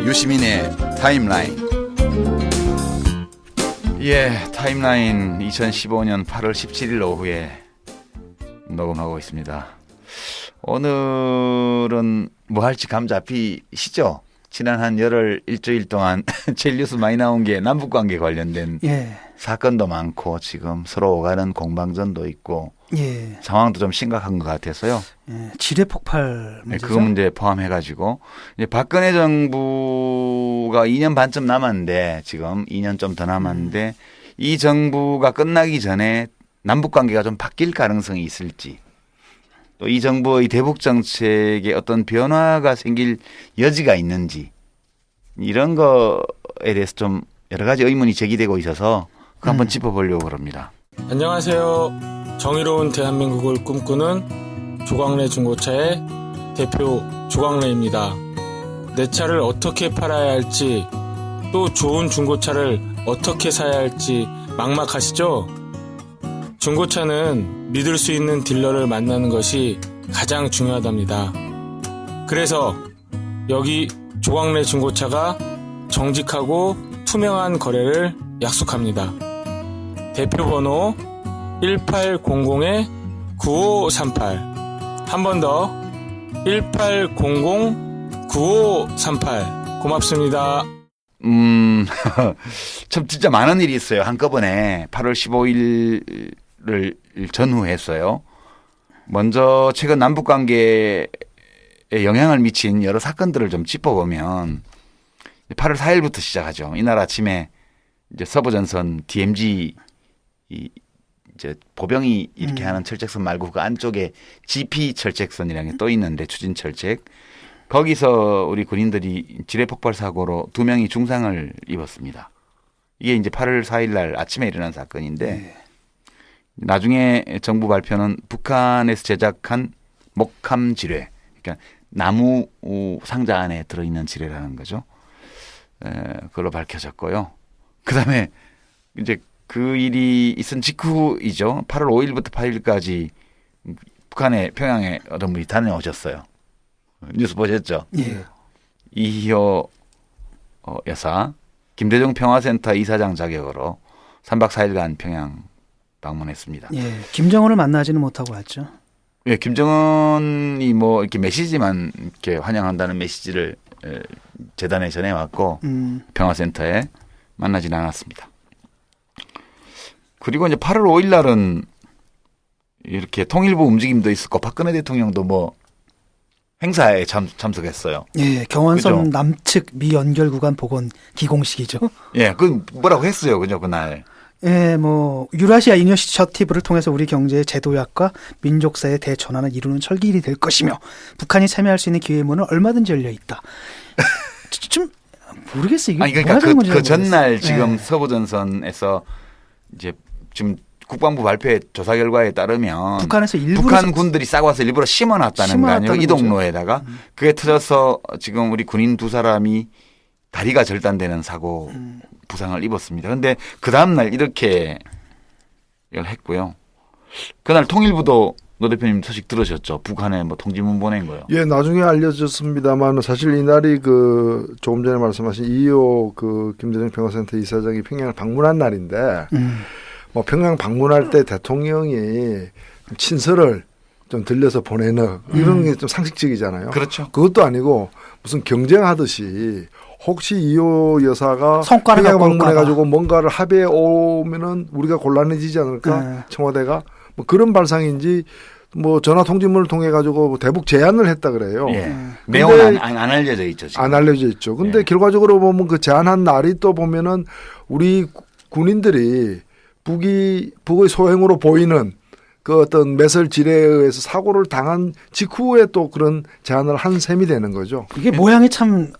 유시민의 타임라인. 타임라인 2015년 8월 17일 오후에 녹음하고 있습니다. 오늘은 뭐 할지 감 잡히시죠? 지난 한 열흘 일주일 동안 제일 뉴스 많이 나온 게 남북관계 관련된 사건도 많고 지금 서로 오가는 공방전도 있고 상황도 좀 심각한 것 같아서요. 지뢰 폭발 문제죠. 그 문제 포함해가지고 이제 박근혜 정부가 2년 반쯤 남았는데 지금 2년 좀 더 남았는데 이 정부가 끝나기 전에 남북관계가 좀 바뀔 가능성이 있을지 또 이 정부의 대북 정책에 어떤 변화가 생길 여지가 있는지 이런 거에 대해서 좀 여러 가지 의문이 제기되고 있어서 그거 한번 짚어보려고 그럽니다. 안녕하세요. 정의로운 대한민국을 꿈꾸는 조광래 중고차의 대표 조광래입니다. 내 차를 어떻게 팔아야 할지 또 좋은 중고차를 어떻게 사야 할지 막막하시죠? 중고차는 믿을 수 있는 딜러를 만나는 것이 가장 중요하답니다. 그래서 여기 조광래 중고차가 정직하고 투명한 거래를 약속합니다. 대표번호 1800-9538 한 번 더 1800-9538 고맙습니다. 참 진짜 많은 일이 있어요. 한꺼번에 8월 15일을 전후했어요. 먼저 최근 남북관계에 영향을 미친 여러 사건들을 좀 짚어보면 8월 4일부터 시작하죠. 이날 아침에 이제 서부전선 DMZ 이제 보병이 이렇게 하는 철책선 말고 그 안쪽에 GP 철책선이라는 게 또 있는데 추진 철책 거기서 우리 군인들이 지뢰 폭발 사고로 2명이 중상을 입었습니다. 이게 이제 8월 4일 날 아침에 일어난 사건인데 나중에 정부 발표는 북한에서 제작한 목함 지뢰, 그러니까 나무 상자 안에 들어있는 지뢰라는 거죠. 그걸로 밝혀졌고요. 그다음에 이제 그 일이 있은 직후이죠. 8월 5일부터 8일까지 북한의 평양에 어떤 분이 다녀오셨어요. 뉴스 보셨죠? 이희호 여사, 김대중 평화센터 이사장 자격으로 3박 4일간 평양 방문했습니다. 김정은을 만나지는 못하고 왔죠. 김정은이 뭐 이렇게 메시지만 이렇게 환영한다는 메시지를 재단에 전해왔고 평화센터에 만나지는 않았습니다. 그리고 이제 8월 5일 날은 이렇게 통일부 움직임도 있었고 박근혜 대통령도 뭐 행사에 참석했어요. 경원선 그죠? 남측 미연결 구간 복원 기공식이죠. 그 뭐라고 했어요, 그죠 그날. 뭐 유라시아 이니셔티브를 통해서 우리 경제의 제도약과 민족사의 대전환을 이루는 철기일이 될 것이며 북한이 참여할 수 있는 기회의 문은 얼마든지 열려 있다. 좀 모르겠어요. 이게 그러니까 그 전날 지금 서부전선에서 이제 지금 국방부 발표의 조사 결과에 따르면 북한에서 북한 군들이 싸고 와서 일부러 심어놨다는 거 아니에요? 이동로에다가 그게 터져서 지금 우리 군인 2사람이 다리가 절단되는 사고 부상을 입었습니다. 그런데 그 다음날 이렇게 이걸 했고요. 그날 통일부도 노 대표님 소식 들으셨죠? 북한에 뭐 통지문 보낸 거요. 나중에 알려졌습니다만 사실 이날이 그 조금 전에 말씀하신 이호 그 김대중 평화센터 이사장이 평양을 방문한 날인데 뭐 평양 방문할 때 대통령이 친서를 좀 들려서 보내는 이런 게 좀 상식적이잖아요. 그렇죠. 그것도 아니고 무슨 경쟁하듯이 혹시 이호 여사가 성과를 평양 방문해가지고 뭔가를 합의해 오면은 우리가 곤란해지지 않을까 청와대가 뭐 그런 발상인지 뭐 전화 통지문을 통해 가지고 대북 제안을 했다 그래요. 내용은 안 알려져 있죠. 지금. 안 알려져 있죠. 근데 결과적으로 보면 그 제안한 날이 또 보면은 우리 군인들이 북의 소행으로 보이는 그 어떤 매설 지뢰에 의해서 사고를 당한 직후에 또 그런 제안을 한 셈이 되는 거죠. 이게 모양이 참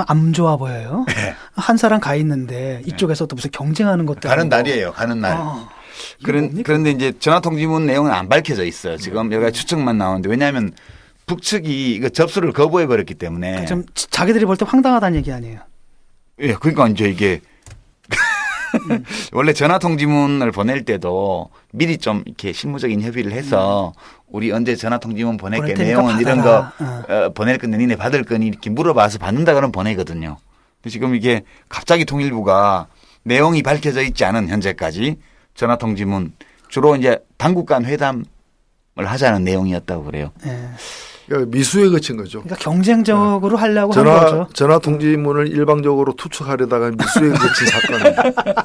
안 좋아 보여요. 한 사람 가 있는데 이쪽에서 또 무슨 경쟁하는 것도 가는 날이에요. 가는 날. 그런데 이제 전화통지문 내용은 안 밝혀져 있어요. 지금 여기가 추측만 나오는데 왜냐하면 북측이 그 접수를 거부해 버렸기 때문에. 좀 자기들이 볼 때 황당하다는 얘기 아니에요. 그러니까 이제 이게 원래 전화통지문을 보낼 때도 미리 좀 이렇게 실무적인 협의를 해서 우리 언제 전화통지문 보낼게 보낼 테니까 내용은 이런 받아라. 거 보낼 건데 니네 받을 거니 이렇게 물어봐서 받는다 그러면 보내거든요. 근데 지금 이게 갑자기 통일부가 내용이 밝혀져 있지 않은 현재까지 전화통지문 주로 이제 당국 간 회담을 하자는 내용이었다고 그래요. 예. 그러니까 미수에 그친 거죠. 그러니까 경쟁적으로 하려고 한 거죠. 전화 통지문을 일방적으로 투척하려다가 미수에 그친 사건.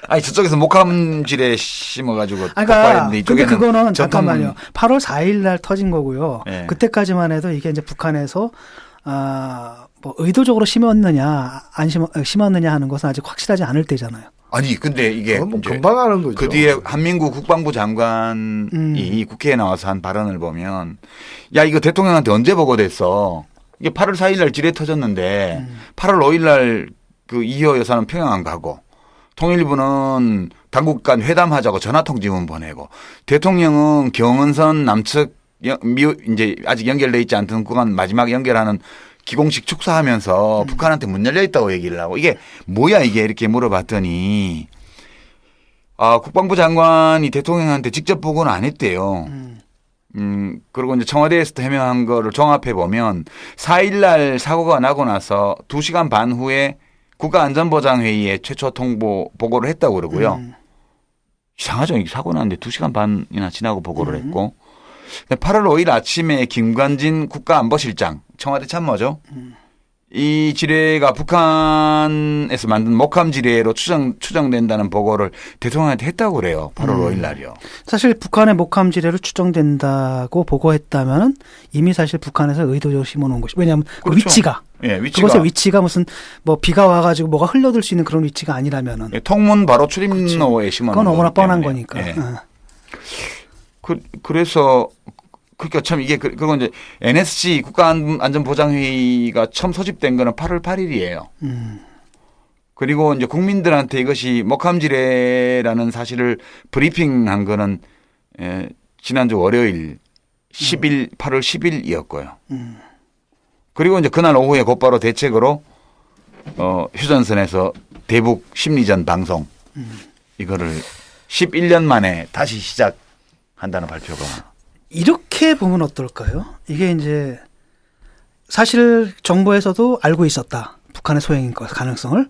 아니 저쪽에서 목함질에 심어가지고 그러니까 근데 이쪽에는 그거는 전통- 잠깐만요. 8월 4일 날 터진 거고요. 네. 그때까지만 해도 이게 이제 북한에서 뭐 의도적으로 심었느냐 안 심었느냐 하는 것은 아직 확실하지 않을 때잖아요. 아니 근데 이게 그건 뭐 이제 금방 하는 거죠. 그 뒤에 한민구 국방부 장관이 국회에 나와서 한 발언을 보면 야 이거 대통령한테 언제 보고됐어? 이게 8월 4일 날 지뢰 터졌는데 8월 5일 날 그 이호 여사는 평양 안 가고 통일부는 당국 간 회담하자고 전화통지문 보내고 대통령은 경은선 남측 이제 아직 연결돼 있지 않던 구간 마지막 연결하는 기공식 축소하면서 북한한테 문 열려 있다고 얘기를 하고 이게 뭐야 이게 이렇게 물어봤더니 국방부 장관이 대통령한테 직접 보고는 안 했대요. 그리고 이제 청와대에서도 해명한 거를 종합해 보면 4일 날 사고가 나고 나서 2시간 반 후에 국가안전보장회의에 최초 통보 보고를 했다고 그러고요. 이상하죠. 이게 사고 났는데 2시간 반이나 지나고 보고를 했고 8월 5일 아침에 김관진 국가안보실장 청와대 참모죠. 이 지뢰가 북한에서 만든 목함 지뢰로 추정된다는 보고를 대통령한테 했다고 그래요. 8월 5일 날이요. 사실 북한의 목함 지뢰로 추정된다고 보고했다면 이미 사실 북한에서 의도적으로 심어놓은 것이 왜냐하면 그 그렇죠. 위치가 예, 그것의 위치가 무슨 뭐 비가 와가지고 뭐가 흘러들 수 있는 그런 위치가 아니라면은 예, 통문 바로 출입로에 심어놓은 그건 너무나 거기 뻔한 때문에. 거니까. 예. 그래서 그러니까 참 이게 그리고 이제 NSC 국가안전보장회의가 처음 소집된 거는 8월 8일이에요. 그리고 이제 국민들한테 이것이 목함지뢰라는 사실을 브리핑한 거는 지난주 월요일 8월 10일이었고요. 그리고 이제 그날 오후에 곧바로 대책으로 휴전선에서 대북 심리전 방송 이거를 11년 만에 다시 시작한다는 발표가. 이렇게 보면 어떨까요? 이게 이제 사실 정부에서도 알고 있었다. 북한의 소행인 것 가능성을.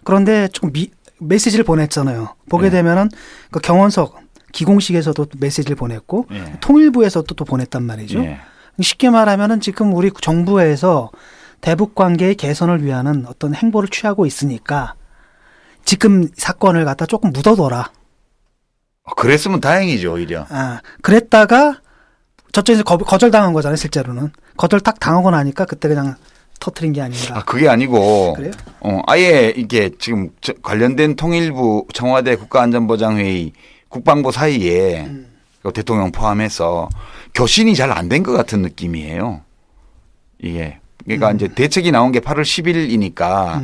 그런데 조금 메시지를 보냈잖아요. 보게 되면은 그 경원석 기공식에서도 메시지를 보냈고 예. 통일부에서도 또 보냈단 말이죠. 예. 쉽게 말하면은 지금 우리 정부에서 대북 관계의 개선을 위한 어떤 행보를 취하고 있으니까 지금 사건을 갖다 조금 묻어둬라. 그랬으면 다행이죠, 오히려. 그랬다가 저쪽에서 거절당한 거잖아요, 실제로는. 거절 딱 당하고 나니까 그때 그냥 터트린 게 아닌가. 그게 아니고. 그래요? 아예 이게 지금 관련된 통일부 청와대 국가안전보장회의 국방부 사이에 그 대통령 포함해서 교신이 잘 안 된 것 같은 느낌이에요. 이게. 그러니까 이제 대책이 나온 게 8월 10일이니까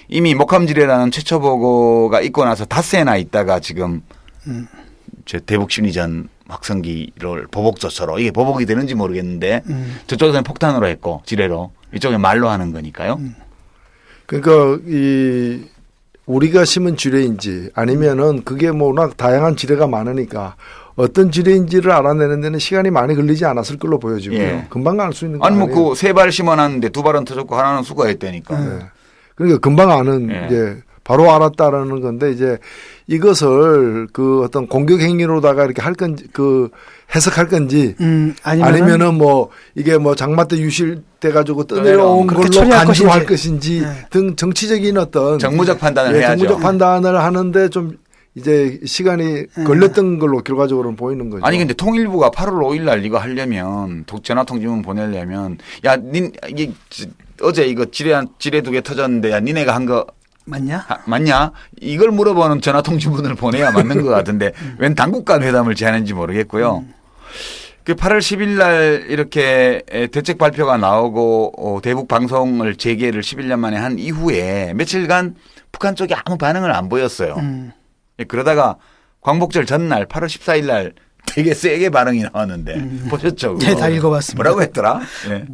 이미 목함지뢰라는 최초 보고가 있고 나서 닷새나 있다가 지금 제 대북 심리전 확성기를 보복조처로 이게 보복이 되는지 모르겠는데 저쪽에서는 폭탄으로 했고 지뢰로 이쪽에 말로 하는 거니까요. 그러니까 이 우리가 심은 지뢰인지 아니면은 그게 뭐 워낙 다양한 지뢰가 많으니까 어떤 지뢰인지를 알아내는 데는 시간이 많이 걸리지 않았을 걸로 보여지고요. 예. 금방 알 수 있는 거 아니 아니에요. 뭐 그 세 발 심어놨는데 2발은 터졌고 하나는 수거했다니까. 네. 그러니까 금방 아는 예. 이제 바로 알았다라는 건데 이제 이것을 그 어떤 공격 행위로다가 이렇게 할 건지 그 해석할 건지 아니면은 뭐 이게 뭐 장마 때 유실 돼 가지고 떠내려온 걸로 처리할 간주할 것인지 네. 등 정치적인 어떤 정무적 판단을 예, 해야죠. 정무적 판단을 하는데 좀 이제 시간이 걸렸던 걸로 결과적으로는 보이는 거죠. 아니 근데 통일부가 8월 5일 날 이거 하려면 전화통지문 보내려면 야 이게 어제 이거 지뢰 2개 터졌는데 야 니네가 한 거 맞냐? 맞냐? 이걸 물어보는 전화통지문을 보내야 맞는 것 같은데 웬 당국 간 회담을 제안했는지 모르겠고요. 그 8월 10일 날 이렇게 대책 발표가 나오고 대북 방송을 재개를 11년 만에 한 이후에 며칠간 북한 쪽에 아무 반응을 안 보였어요. 그러다가 광복절 전날 8월 14일 날 되게 세게 반응이 나왔는데 보셨죠? 네, 다 읽어봤습니다. 뭐라고 했더라? 예.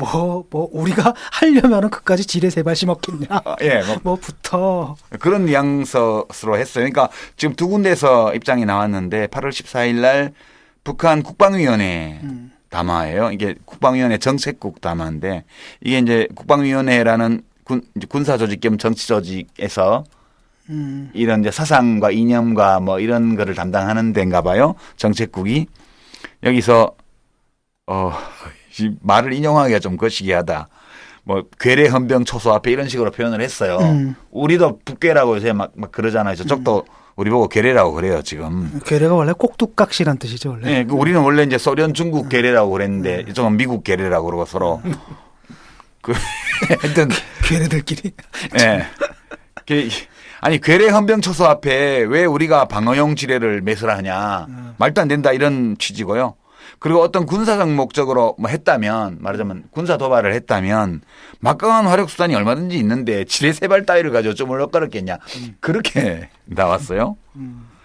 우리가 하려면은 그까지 지뢰 세 발 심었겠냐? 예, 뭐부터 그런 뉘앙스로 했어요. 그러니까 지금 두 군데서 입장이 나왔는데 8월 14일 날 북한 국방위원회 담화예요. 이게 국방위원회 정책국 담화인데 이게 이제 국방위원회라는 군사 조직 겸 정치 조직에서 이런 이제 사상과 이념과 뭐 이런 거를 담당하는 데인가 봐요. 정책국이 여기서 이 말을 인용하기가 좀 거시기하다. 뭐 괴뢰 헌병 초소 앞에 이런 식으로 표현을 했어요. 우리도 북괴라고 요새 막 그러잖아요. 저쪽도 우리 보고 괴뢰라고 그래요 지금. 괴뢰가 원래 꼭두각시란 뜻이죠 원래. 네, 우리는 원래 이제 소련 중국 괴뢰라고 그랬는데 이쪽은 미국 괴뢰라고 그러고 서로. 하여튼 괴뢰들끼리. 예. 아니 괴뢰 헌병 초소 앞에 왜 우리가 방어용 지뢰를 매설하냐 말도 안 된다 이런 취지고요. 그리고 어떤 군사적 목적으로 뭐 했다면 말하자면 군사 도발을 했다면 막강한 화력 수단이 얼마든지 있는데 지뢰 세 발 따위를 가지고 좀 얼렁거렸겠냐 그렇게 나왔어요.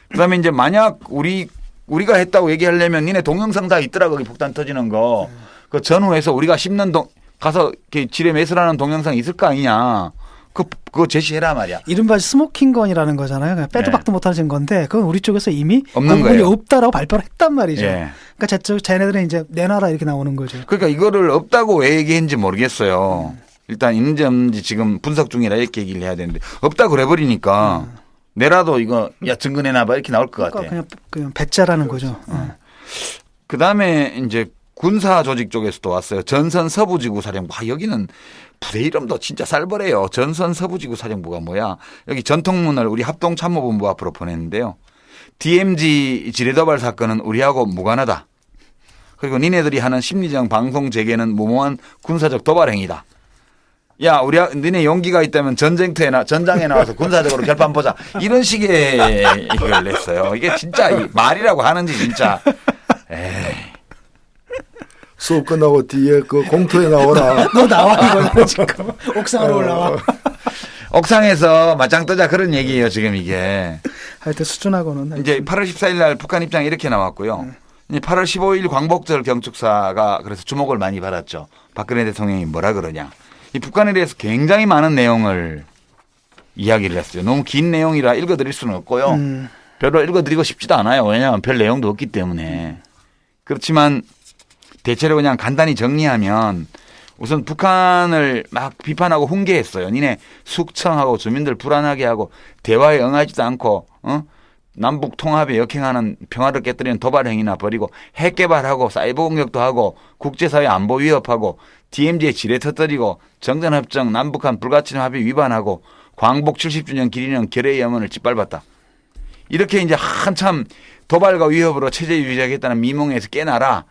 그다음에 이제 만약 우리가 했다고 얘기하려면 니네 동영상 다 있더라 거기 폭탄 터지는 거 그 전후에서 우리가 씹는 가서 이렇게 지뢰 매설하는 동영상 있을 거 아니냐. 그거 제시해라 말이야. 이른바 스모킹건이라는 거잖아요. 그냥 빼도 박도 못하는 건데 그건 우리 쪽에서 이미 없는 거군이 거예요. 없다라고 발표를 했단 말이죠. 예. 그러니까 쟤네들은 이제 내놔라 이렇게 나오는 거죠. 그러니까 이거를 없다고 왜 얘기했는지 모르겠어요. 일단 있는지 없는지 지금 분석 중이라 이렇게 얘기를 해야 되는데 없다고 그래버리니까 내라도 이거 야 증거내놔봐 이렇게 나올 것 그러니까 같아. 그냥 배짜라는 거죠. 그다음에 이제 군사 조직 쪽에서도 왔어요. 전선 서부지구 사령부. 여기는 부대 이름도 진짜 쌀벌해요. 전선 서부지구 사령부가 뭐야. 여기 전통문을 우리 합동참모본부 앞으로 보냈는데요. DMZ 지뢰도발 사건은 우리하고 무관하다. 그리고 니네들이 하는 심리적 방송 재개는 무모한 군사적 도발 행위다. 야, 니네 용기가 있다면 전장에 나와서 군사적으로 결판 보자. 이런 식의 이걸 냈어요. 이게 진짜 말이라고 하는지 진짜. 에이. 수업 끝나고 뒤에 그 공터에 나오라. 너 나와 이거 지금 옥상으로 올라와. 옥상에서 맞짱 뜨자 그런 얘기예요 지금 이게. 하여튼 수준하고는 이제 8월 14일 날 북한 입장이 이렇게 나왔고요. 이제 8월 15일 광복절 경축사가 그래서 주목을 많이 받았죠. 박근혜 대통령이 뭐라 그러냐. 이 북한에 대해서 굉장히 많은 내용을 이야기를 했어요. 너무 긴 내용이라 읽어드릴 수는 없고요. 별로 읽어드리고 싶지도 않아요. 왜냐하면 별 내용도 없기 때문에. 그렇지만 대체로 그냥 간단히 정리하면 우선 북한을 막 비판하고 훈계했어요. 니네 숙청하고 주민들 불안하게 하고 대화에 응하지도 않고 남북 통합에 역행하는 평화를 깨뜨리는 도발 행위나 벌이고 핵 개발하고 사이버 공격도 하고 국제사회 안보 위협하고 DMZ에 지뢰 터뜨리고 정전협정 남북한 불가침 합의 위반하고 광복 70주년 기리는 결의의 염원을 짓밟았다. 이렇게 이제 한참 도발과 위협으로 체제 유지하겠다는 미몽에서 깨나라.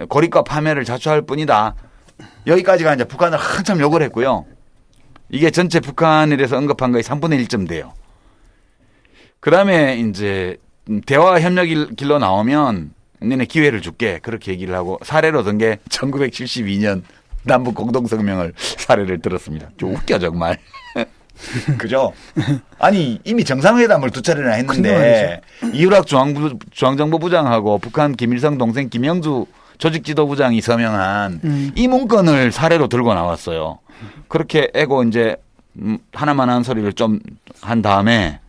고립과 파멸을 자초할 뿐이다. 여기까지가 이제 북한을 한참 욕을 했고요. 이게 전체 북한에 대해서 언급한 거의 3분의 1쯤 돼요. 그 다음에 이제 대화 협력 길로 나오면 너네 기회를 줄게. 그렇게 얘기를 하고 사례로 든 게 1972년 남북 공동성명을 사례를 들었습니다. 좀 웃겨 정말. 그죠? 아니 이미 정상회담을 2차례나 했는데 이유락 중앙정보부장하고 북한 김일성 동생 김영주 조직지도부장이 서명한 이 문건을 사례로 들고 나왔어요. 그렇게 애고 이제 하나만 한 소리를 좀 한 다음에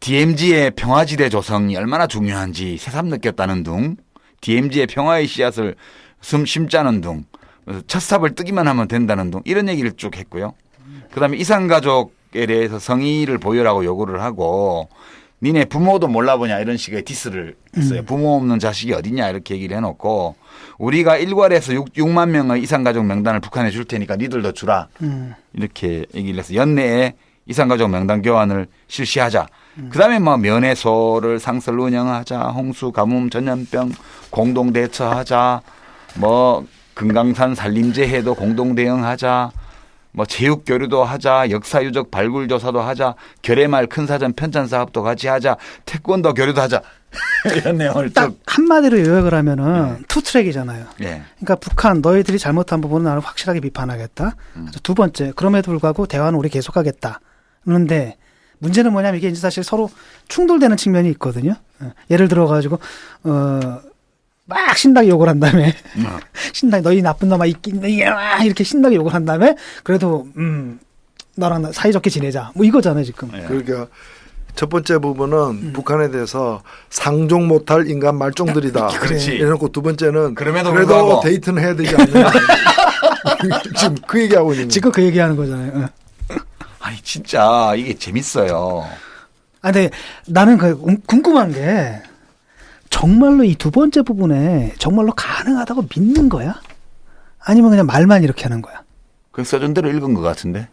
DMZ의 평화지대 조성이 얼마나 중요한지 새삼 느꼈다는 둥, DMZ의 평화의 씨앗을 심자는 둥, 첫 삽을 뜨기만 하면 된다는 둥 이런 얘기를 쭉 했고요. 그다음에 이산가족에 대해서 성의를 보여라고 요구를 하고 니네 부모도 몰라보냐 이런 식의 디스를 했어요. 부모 없는 자식이 어디냐 이렇게 얘기를 해놓고 우리가 1괄에서 6만 명의 이산가족 명단을 북한에 줄 테니까 니들도 주라 이렇게 얘기를 해서 연내에 이산가족 명단 교환을 실시하자. 그다음에 뭐 면회소를 상설 운영하자, 홍수, 가뭄, 전염병 공동 대처하자, 뭐 금강산 산림재해도 공동 대응하자. 뭐 체육 교류도 하자, 역사 유적 발굴 조사도 하자, 결의말 큰 사전 편찬 사업도 같이 하자, 태권도 교류도 하자. 이런 내용을 딱 한마디로 요약을 하면은 투 트랙이잖아요. 예. 그러니까 북한 너희들이 잘못한 부분은 나를 확실하게 비판하겠다. 두 번째 그럼에도 불구하고 대화는 우리 계속하겠다. 그런데 문제는 뭐냐면 이게 이제 사실 서로 충돌되는 측면이 있거든요. 예를 들어 가지고 막 신나게 욕을 한 다음에 신나게 너희 나쁜 놈아 이렇게 신나게 욕을 한 다음에 그래도 너랑 사이좋게 지내자 뭐 이거잖아요 지금. 그러니까 첫 번째 부분은 북한에 대해서 상종 못할 인간 말종들이다. 그렇지. 이래놓고 두 번째는 그럼에도 그래도 불구하고. 데이트는 해야 되지 않느냐. 지금 그 얘기하고 있는 거예요. 지금 그 얘기하는 거잖아요. 아니 진짜 이게 재밌어요. 아, 근데 나는 궁금한 게 정말로 이 두 번째 부분에 정말로 가능하다고 믿는 거야? 아니면 그냥 말만 이렇게 하는 거야? 그 써준 대로 읽은 것 같은데.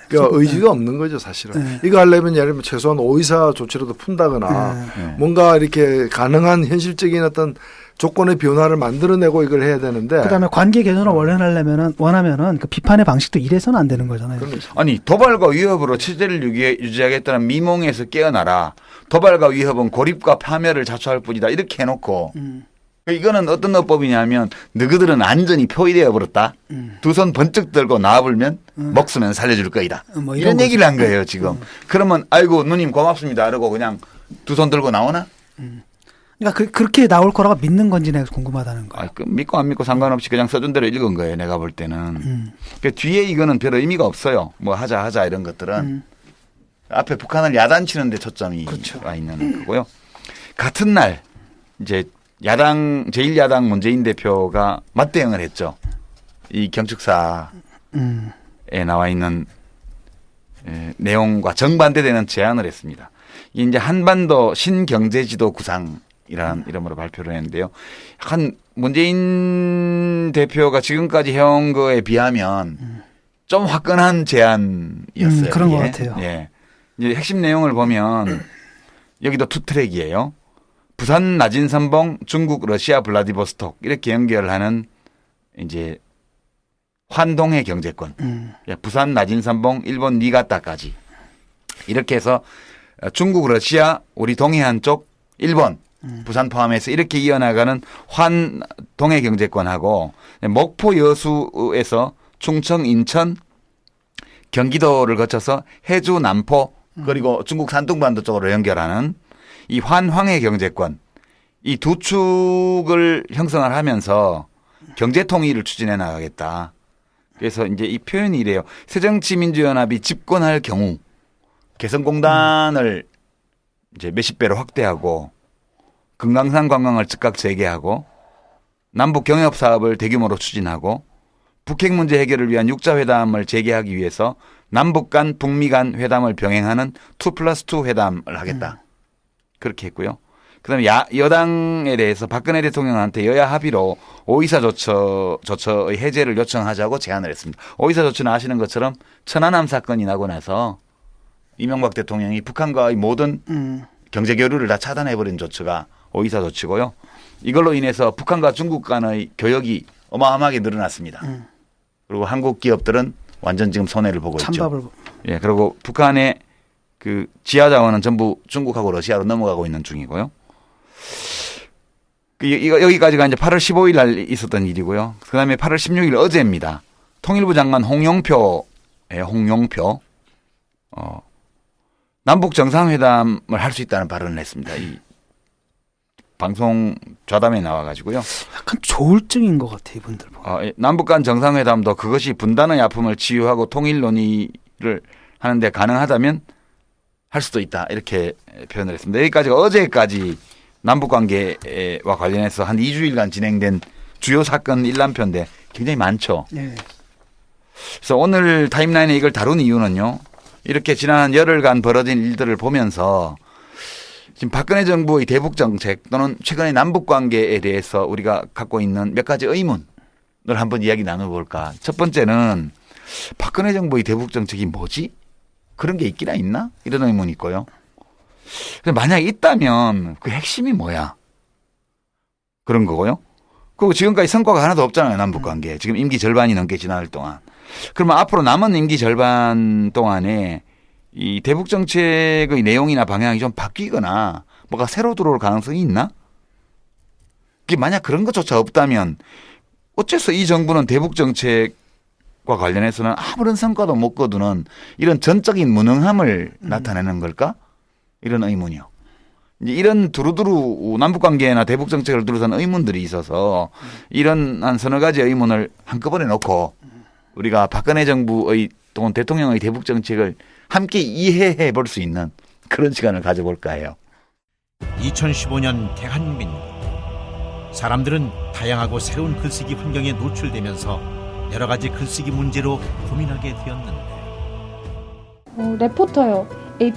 그러니까 의지가 없는 거죠 사실은. 네. 이거 하려면 예를 들면 최소한 오이사 조치라도 푼다거나 뭔가 이렇게 가능한 현실적인 어떤 조건의 변화를 만들어내고 이걸 해야 되는데. 그다음에 관계 개선을 원하면은 그 비판의 방식도 이래서는 안 되는 거잖아요. 아니 도발과 위협으로 체제를 유지하겠다는 미몽에서 깨어나라. 도발과 위협은 고립과 파멸을 자초할 뿐이다. 이렇게 해놓고 이거는 어떤 어법이냐면 너희들은 안전이 표의되어 버렸다. 두 손 번쩍 들고 나와불면 목숨은 살려줄 거이다. 뭐 이런 이런 얘기를 한 거예요 지금. 그러면 아이고 누님 고맙습니다. 이러고 그냥 두 손 들고 나오나? 그러니까 그렇게 나올 거라고 믿는 건지 내가 궁금하다는 거야. 아, 그 믿고 안 믿고 상관없이 그냥 써준 대로 읽은 거예요. 내가 볼 때는. 그 뒤에 이거는 별 의미가 없어요. 뭐 하자 이런 것들은. 앞에 북한을 야단치는 데 초점이 그렇죠. 와 있는 거고요. 같은 날 이제 제1야당 문재인 대표가 맞대응을 했죠. 이 경축사에 나와 있는 내용과 정반대되는 제안을 했습니다. 이제 한반도 신경제지도 구상이라는 이름으로 발표를 했는데요. 한 문재인 대표가 지금까지 해온 거에 비하면 좀 화끈한 제안이었어요. 그런 이게. 것 같아요. 예. 이제 핵심 내용을 보면 여기도 투 트랙이에요. 부산 나진선봉, 중국 러시아 블라디보스톡 이렇게 연결하는 이제 환동의 경제권. 예, 부산 나진선봉, 일본 니가타까지 이렇게 해서 중국 러시아 우리 동해안 쪽 일본 부산 포함해서 이렇게 이어나가는 환동해 경제권하고 목포 여수에서 충청 인천 경기도를 거쳐서 해주 남포 그리고 중국 산둥반도 쪽으로 연결하는 이 환황해 경제권 이 두 축을 형성을 하면서 경제 통일을 추진해 나가겠다. 그래서 이제 이 표현이 이래요. 새정치민주연합이 집권할 경우 개성공단을 이제 몇십 배로 확대하고 금강산 관광을 즉각 재개하고 남북 경협 사업을 대규모로 추진하고 북핵 문제 해결을 위한 육자회담을 재개하기 위해서 남북 간 북미 간 회담을 병행하는 2+2 회담을 하겠다. 그렇게 했고요. 그다음에 여당에 대해서 박근혜 대통령한테 여야 합의로 오이사 조처의 해제를 요청하자고 제안을 했습니다. 오이사 조처는 아시는 것처럼 천안함 사건이 나고 나서 이명박 대통령이 북한과의 모든 경제 교류를 다 차단해버린 조처가 오이사 조치고요. 이걸로 인해서 북한과 중국 간의 교역이 어마어마하게 늘어났습니다. 그리고 한국 기업들은 완전 지금 손해를 보고 찬밥을. 있죠. 예, 그리고 북한의 그 지하 자원은 전부 중국하고 러시아로 넘어가고 있는 중이고요. 여기까지가 이제 8월 15일 날 있었던 일이고요. 그다음에 8월 16일 어제입니다. 통일부 장관 홍영표 남북 정상회담을 할 수 있다는 발언을 했습니다. 이 방송 좌담에 나와가지고요. 약간 조울증인 것 같아 이분들. 남북 간 정상회담도 그것이 분단의 아픔을 치유하고 통일 논의를 하는데 가능하다면 할 수도 있다 이렇게 표현을 했습니다. 여기까지가 어제까지 남북 관계와 관련해서 한 2주일간 진행된 주요 사건 일람표인데 굉장히 많죠. 네. 그래서 오늘 타임라인에 이걸 다룬 이유는요. 이렇게 지난 한 열흘간 벌어진 일들을 보면서 지금 박근혜 정부의 대북 정책 또는 최근의 남북 관계에 대해서 우리가 갖고 있는 몇 가지 의문을 한번 이야기 나눠볼까. 첫 번째는 박근혜 정부의 대북 정책이 뭐지? 그런 게 있기나 있나? 이런 의문이 있고요. 만약에 있다면 그 핵심이 뭐야? 그런 거고요. 그리고 지금까지 성과가 하나도 없잖아요. 남북 관계. 지금 임기 절반이 넘게 지날 동안. 그러면 앞으로 남은 임기 절반 동안에 이 대북 정책의 내용이나 방향이 좀 바뀌거나 뭐가 새로 들어올 가능성이 있나? 그게 만약 그런 것조차 없다면 어째서 이 정부는 대북 정책과 관련해서는 아무런 성과도 못 거두는 이런 전적인 무능함을 나타내는 걸까? 이런 의문이요. 이제 이런 두루두루 남북 관계나 대북 정책을 둘러싼 의문들이 있어서 이런 한 서너 가지 의문을 한꺼번에 놓고 우리가 박근혜 정부의 또는 대통령의 대북 정책을 함께 이해해 볼 수 있는 그런 시간을 가져볼까 해요. 2015년 대한민국. 사람들은 다양하고 새로운 글쓰기 환경에 노출되면서 여러 가지 글쓰기 문제로 고민하게 되었는데 레포터요. A+.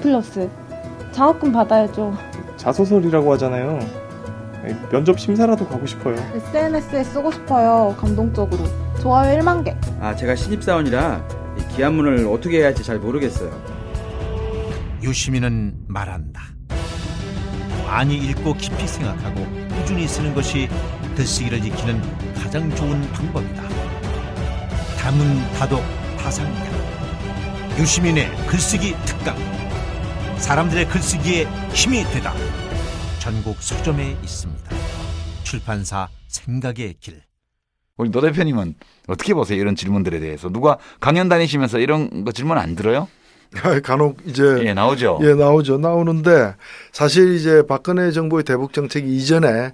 장학금 받아야죠. 자소설이라고 하잖아요. 면접 심사라도 가고 싶어요. SNS에 쓰고 싶어요. 감동적으로. 좋아요 1만 개. 제가 신입사원이라 이 기한문을 어떻게 해야 할지 잘 모르겠어요. 유시민은 말한다. 많이 읽고 깊이 생각하고 꾸준히 쓰는 것이 글쓰기를 익히는 가장 좋은 방법이다. 다문 다독 다상장. 유시민의 글쓰기 특강. 사람들의 글쓰기에 힘이 되다. 전국 서점에 있습니다. 출판사 생각의 길. 우리 노 대표님은 어떻게 보세요? 이런 질문들에 대해서. 누가 강연 다니시면서 이런 거 질문 안 들어요? 간혹 이제 예, 나오죠. 예, 나오는데 사실 이제 박근혜 정부의 대북 정책 이전에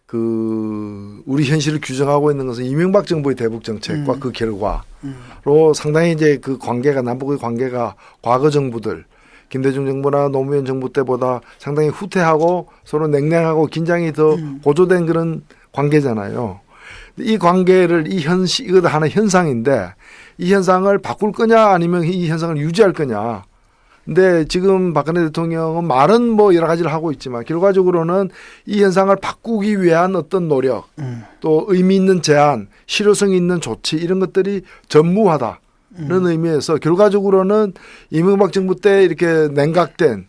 그 우리 현실을 규정하고 있는 것은 이명박 정부의 대북 정책과 그 결과로 상당히 이제 그 관계가 남북의 관계가 과거 정부들 김대중 정부나 노무현 정부 때보다 상당히 후퇴하고 서로 냉랭하고 긴장이 더 고조된 그런 관계잖아요. 이 관계를 이것도 하나의 현상인데 이 현상을 바꿀 거냐 아니면 이 현상을 유지할 거냐. 근데 지금 박근혜 대통령은 말은 뭐 여러 가지를 하고 있지만 결과적으로는 이 현상을 바꾸기 위한 어떤 노력 또 의미 있는 제안, 실효성 있는 조치 이런 것들이 전무하다는 의미에서 결과적으로는 이명박 정부 때 이렇게 냉각된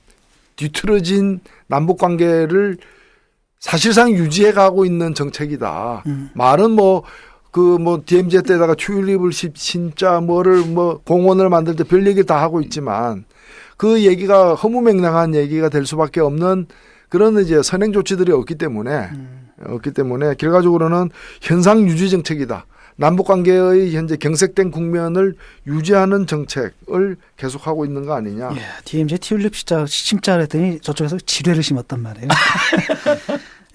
뒤틀어진 남북 관계를 사실상 유지해 가고 있는 정책이다. 말은 DMZ 때다가 튤립을 진짜 공원을 만들 때 별 얘기 다 하고 있지만 그 얘기가 허무맹랑한 얘기가 될 수밖에 없는 그런 이제 선행 조치들이 없기 때문에 결과적으로는 현상 유지 정책이다. 남북 관계의 현재 경색된 국면을 유지하는 정책을 계속하고 있는 거 아니냐. 예, DMZ 튤립 심자를 했더니 저쪽에서 지뢰를 심었단 말이에요.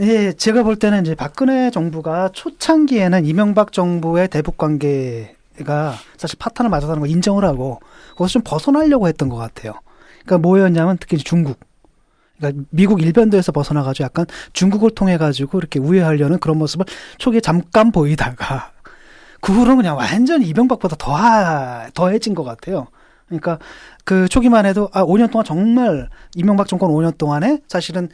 예, 제가 볼 때는 이제 박근혜 정부가 초창기에는 이명박 정부의 대북 관계가 사실 파탄을 맞았다는 걸 인정을 하고 거기서 좀 벗어나려고 했던 것 같아요. 그러니까 뭐였냐면 특히 중국. 그러니까 미국 일변도에서 벗어나가지고 약간 중국을 통해가지고 이렇게 우회하려는 그런 모습을 초기에 잠깐 보이다가 그 후로는 그냥 완전히 이명박보다 더해진 것 같아요. 그러니까 그 초기만 해도 5년 동안 정말 이명박 정권 5년 동안에 사실은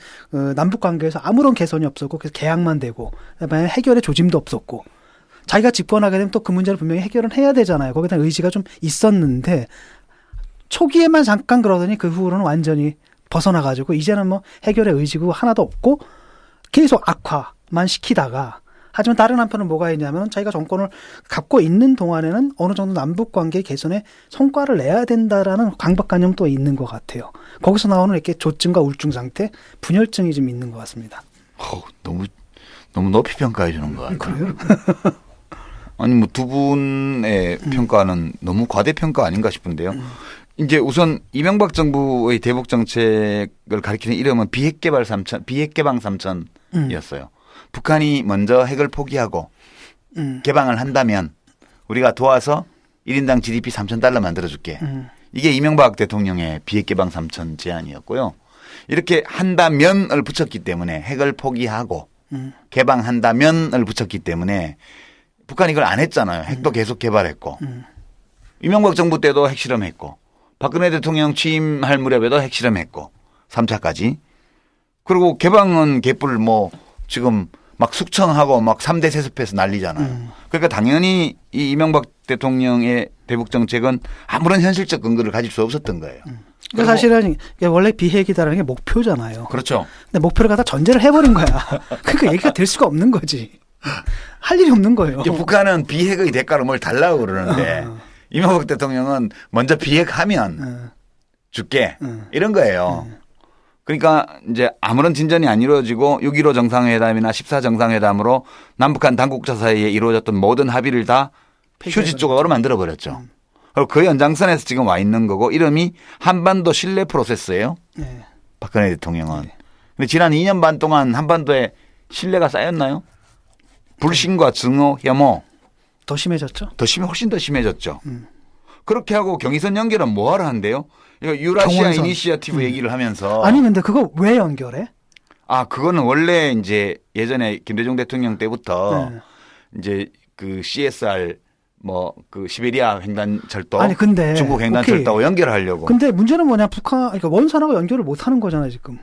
남북 관계에서 아무런 개선이 없었고 그래서 계약만 되고 그다음에 해결의 조짐도 없었고 자기가 집권하게 되면 또 그 문제를 분명히 해결은 해야 되잖아요. 거기에 대한 의지가 좀 있었는데 초기에만 잠깐 그러더니 그 후로는 완전히 벗어나가지고 이제는 뭐 해결의 의지고 하나도 없고 계속 악화만 시키다가 하지만 다른 한편은 뭐가 있냐면 자기가 정권을 갖고 있는 동안에는 어느 정도 남북 관계 개선에 성과를 내야 된다라는 강박관념도 있는 것 같아요. 거기서 나오는 이렇게 조증과 우울증 상태, 분열증이 좀 있는 것 같습니다. 너무 높이 평가해 주는 것 같아요. 그래요? 아니 뭐 두 분의 평가는 너무 과대평가 아닌가 싶은데요. 이제 우선 이명박 정부의 대북 정책을 가리키는 이름은 비핵개방 삼천이었어요. 북한이 먼저 핵을 포기하고 개방을 한다면 우리가 도와서 1인당 GDP 3,000달러 만들어줄게. 이게 이명박 대통령의 비핵개방 3천 제안이었고요. 이렇게 한다면을 붙였기 때문에 핵을 포기하고 개방한다면을 붙였기 때문에 북한이 이걸 안 했잖아요. 핵도 계속 개발했고. 이명박 정부 때도 핵실험했고 박근혜 대통령 취임할 무렵에도 핵실험했고 3차까지. 그리고 개방은 개뿔 지금 막 숙청하고 막 3대 세습해서 난리잖아요. 그러니까 당연히 이 이명박 대통령의 대북 정책은 아무런 현실적 근거를 가질 수 없었던 거예요. 그러니까 사실은 원래 비핵이다라는 게 목표잖아요. 그렇죠. 근데 목표를 갖다 전제를 해버린 거야. 그러니까 얘기가 될 수가 없는 거지. 할 일이 없는 거예요. 북한은 비핵의 대가로 뭘 달라고 그러는데 이명박 대통령은 먼저 비핵하면 줄게 이런 거예요. 그러니까 이제 아무런 진전이 안 이루어지고 6.15 정상회담이나 14 정상회담으로 남북한 당국자 사이에 이루어졌던 모든 합의를 다 휴지 조각으로 만들어 버렸죠. 그리고 그 연장선에서 지금 와 있는 거고 이름이 한반도 신뢰 프로세스예요. 네. 박근혜 대통령은. 근데 지난 2년 반 동안 한반도에 신뢰가 쌓였나요? 불신과 증오, 혐오 더 심해졌죠. 훨씬 더 심해졌죠. 그렇게 하고 경의선 연결은 뭐하러 한대요? 이거 유라시아 경원선. 이니시어티브 얘기를 하면서 아니 근데 그거 왜 연결해? 그거는 원래 이제 예전에 김대중 대통령 때부터 네. 이제 그 CSR 뭐 그 시베리아 횡단철도, 아니 근데 중국 횡단철도하고 연결하려고. 근데 문제는 뭐냐 북한 그러니까 원산하고 연결을 못 하는 거잖아요 지금.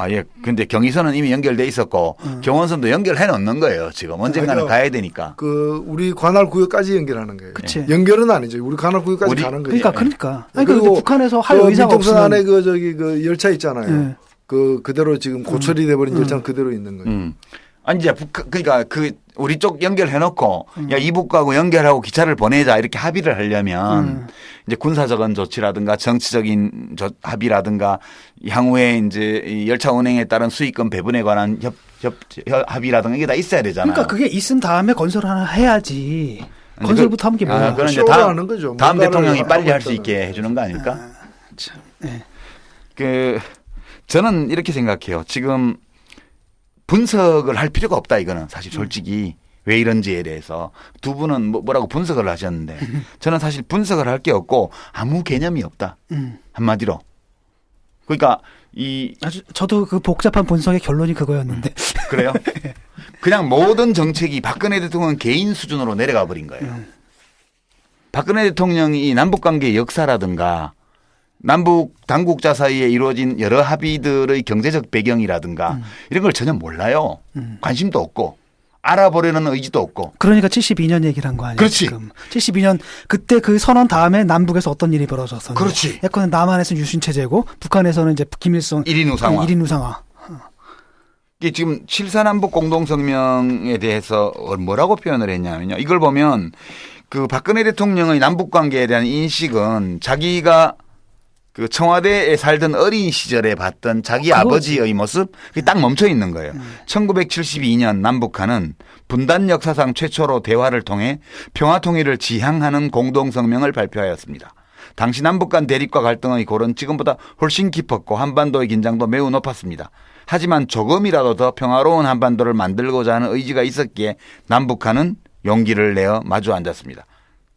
예. 근데 경의선은 이미 연결돼 있었고 경원선도 연결해 놓는 거예요. 지금 언젠가는 그러니까 가야 되니까. 그 우리 관할 구역까지 연결하는 거예요. 그치. 연결은 아니죠. 우리 관할 구역까지 우리- 가는 거예요. 그러니까. 아니 그리고 근데 북한에서 할 그 의사가 민통선 없으면 안에 그 저기 그 열차 있잖아요. 네. 그 그대로 지금 고철이 돼버린 열차는 그대로 있는 거예요. 아니 이제 그러니까 그 우리 쪽 연결해 놓고 야 이북하고 연결하고 기차를 보내자 이렇게 합의를 하려면 이제 군사적인 조치라든가 정치적인 합의라든가 향후에 이제 이 열차 운행에 따른 수익금 배분에 관한 합의라든가 이게 다 있어야 되잖아요. 그러니까 그게 있은 다음에 건설 하나 해야지. 건설부터 하는 게 뭐야? 그건 이제 쇼를 하는 거죠. 다음 뭔가를 대통령이 빨리 하고 할 수 있다는 있게 해주는 거 아닐까? 네. 저는 이렇게 생각해요. 지금 분석을 할 필요가 없다 이거는 사실 솔직히 왜 이런지에 대해서 두 분은 뭐라고 분석을 하셨는데 저는 사실 분석을 할 게 없고 아무 개념이 없다 한마디로. 그러니까 저도 그 복잡한 분석의 결론이 그거였는데. 그래요? 그냥 모든 정책이 박근혜 대통령 개인 수준으로 내려가 버린 거예요. 박근혜 대통령이 남북관계의 역사라든가 남북 당국자 사이에 이루어진 여러 합의들의 경제적 배경이라든가 이런 걸 전혀 몰라요. 관심도 없고 알아보려는 의지도 없고. 그러니까 72년 얘기를 한 거 아니에요? 그렇지. 지금. 72년 그때 그 선언 다음에 남북에서 어떤 일이 벌어졌었는데. 그렇지. 예컨대 남한에서는 유신 체제고 북한에서는 이제 김일성 1인 우상화. 1인 우상화. 이게 지금 7.4남북 공동성명에 대해서 뭐라고 표현을 했냐면요. 이걸 보면 그 박근혜 대통령의 남북 관계에 대한 인식은 자기가 그 청와대에 살던 어린 시절에 봤던 자기 아버지의 모습 그게 딱 멈춰 있는 거예요. 1972년 남북한은 분단 역사상 최초로 대화를 통해 평화 통일을 지향하는 공동성명을 발표하였습니다. 당시 남북 간 대립과 갈등의 골은 지금보다 훨씬 깊었고 한반도의 긴장도 매우 높았습니다. 하지만 조금이라도 더 평화로운 한반도를 만들고자 하는 의지가 있었기에 남북한은 용기를 내어 마주 앉았습니다.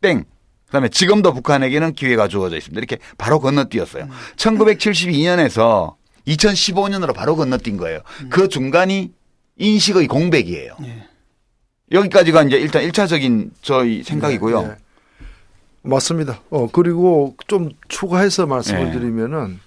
땡. 그다음에 지금도 북한에게는 기회가 주어져 있습니다. 이렇게 바로 건너뛰었어요. 1972년에서 2015년으로 바로 건너뛴 거예요. 그 중간이 인식의 공백이에요. 여기까지가 이제 일단 1차적인 저희 생각이고요. 네. 맞습니다. 그리고 좀 추가해서 말씀을 네. 드리면은